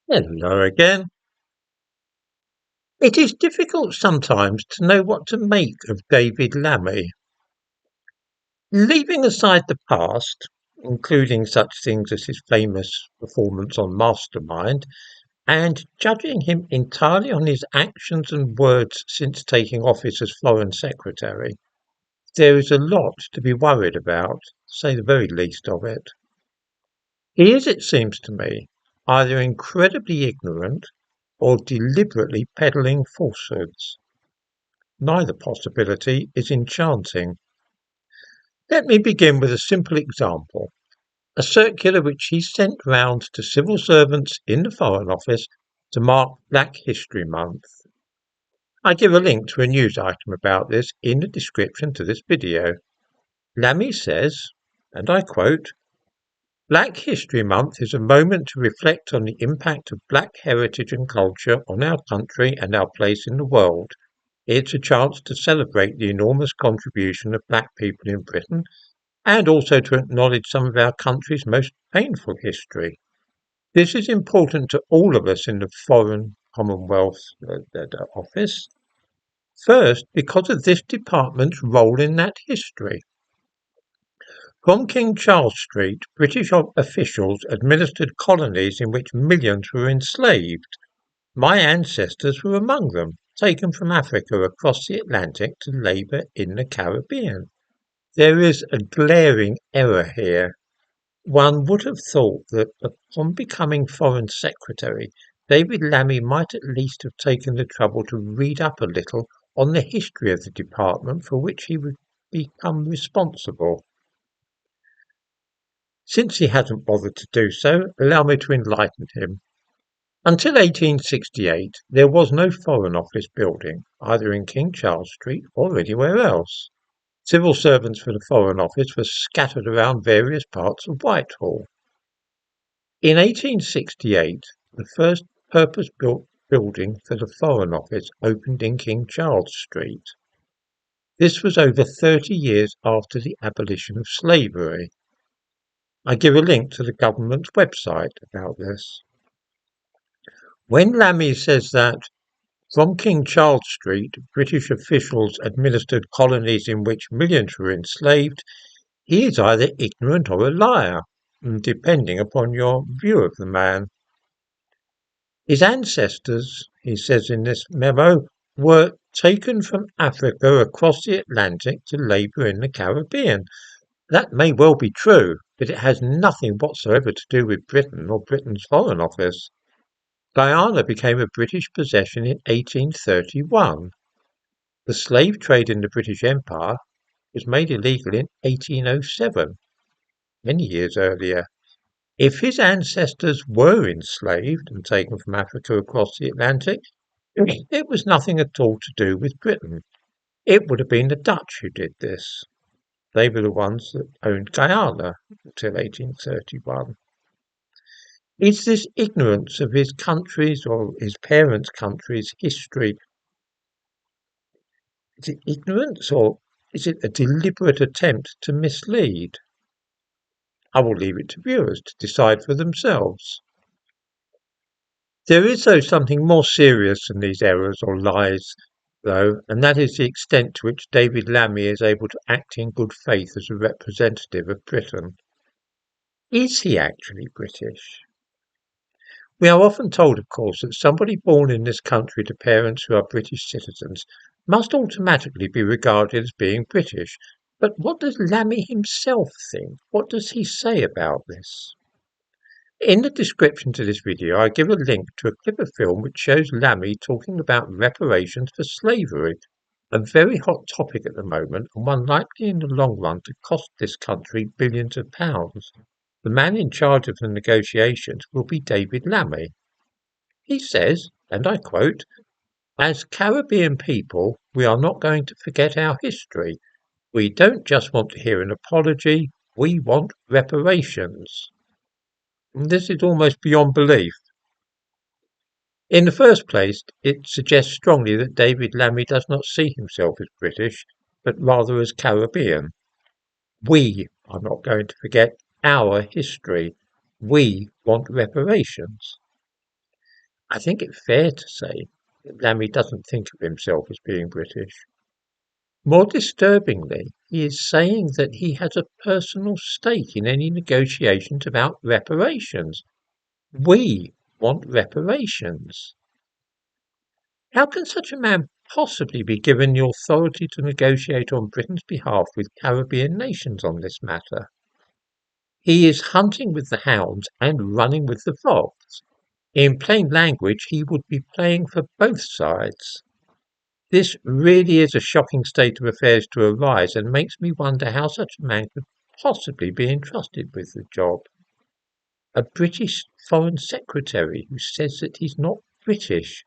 Hello again. It is difficult sometimes to know what to make of David Lammy. Leaving aside the past, including such things as his famous performance on Mastermind, and judging him entirely on his actions and words since taking office as Foreign Secretary, there is a lot to be worried about, to say the very least of it. He is, it seems to me, either incredibly ignorant or deliberately peddling falsehoods. Neither possibility is enchanting. Let me begin with a simple example, a circular which he sent round to civil servants in the Foreign Office to mark Black History Month. I give a link to a news item about this in the description to this video. Lammy says, and I quote, "Black History Month is a moment to reflect on the impact of black heritage and culture on our country and our place in the world. It's a chance to celebrate the enormous contribution of black people in Britain and also to acknowledge some of our country's most painful history. This is important to all of us in the Foreign Commonwealth Office. First, because of this department's role in that history. From King Charles Street, British officials administered colonies in which millions were enslaved. My ancestors were among them, taken from Africa across the Atlantic to labour in the Caribbean. There is a glaring error here. One would have thought that upon becoming Foreign Secretary, David Lammy might at least have taken the trouble to read up a little on the history of the department for which he would become responsible. Since he hasn't bothered to do so, allow me to enlighten him. Until 1868, there was no Foreign Office building, either in King Charles Street or anywhere else. Civil servants for the Foreign Office were scattered around various parts of Whitehall. In 1868, the first purpose-built building for the Foreign Office opened in King Charles Street. This was over 30 years after the abolition of slavery. I give a link to the government's website about this. When Lammy says that from King Charles Street, British officials administered colonies in which millions were enslaved, he is either ignorant or a liar, depending upon your view of the man. His ancestors, he says in this memo, were taken from Africa across the Atlantic to labour in the Caribbean. That may well be true, but it has nothing whatsoever to do with Britain or Britain's Foreign Office. Guyana became a British possession in 1831. The slave trade in the British Empire was made illegal in 1807, many years earlier. If his ancestors were enslaved and taken from Africa across the Atlantic, it was nothing at all to do with Britain. It would have been the Dutch who did this. They were the ones that owned Guyana until 1831. Is this ignorance of his country's or his parents' country's history? Is it ignorance or is it a deliberate attempt to mislead? I will leave it to viewers to decide for themselves. There is, though, something more serious than these errors or lies, though, and that is the extent to which David Lammy is able to act in good faith as a representative of Britain. Is he actually British? We are often told, of course, that somebody born in this country to parents who are British citizens must automatically be regarded as being British. But what does Lammy himself think? What does he say about this? In the description to this video, I give a link to a clip of film which shows Lammy talking about reparations for slavery, a very hot topic at the moment and one likely in the long run to cost this country billions of pounds. The man in charge of the negotiations will be David Lammy. He says, and I quote, "As Caribbean people, we are not going to forget our history. We don't just want to hear an apology, we want reparations." And this is almost beyond belief. In the first place, it suggests strongly that David Lammy does not see himself as British, but rather as Caribbean. We are not going to forget our history. We want reparations. I think it fair to say that Lammy doesn't think of himself as being British. More disturbingly, he is saying that he has a personal stake in any negotiations about reparations. We want reparations. How can such a man possibly be given the authority to negotiate on Britain's behalf with Caribbean nations on this matter? He is hunting with the hounds and running with the fox. In plain language, he would be playing for both sides. This really is a shocking state of affairs to arise, and makes me wonder how such a man could possibly be entrusted with the job. A British Foreign Secretary who says that he's not British.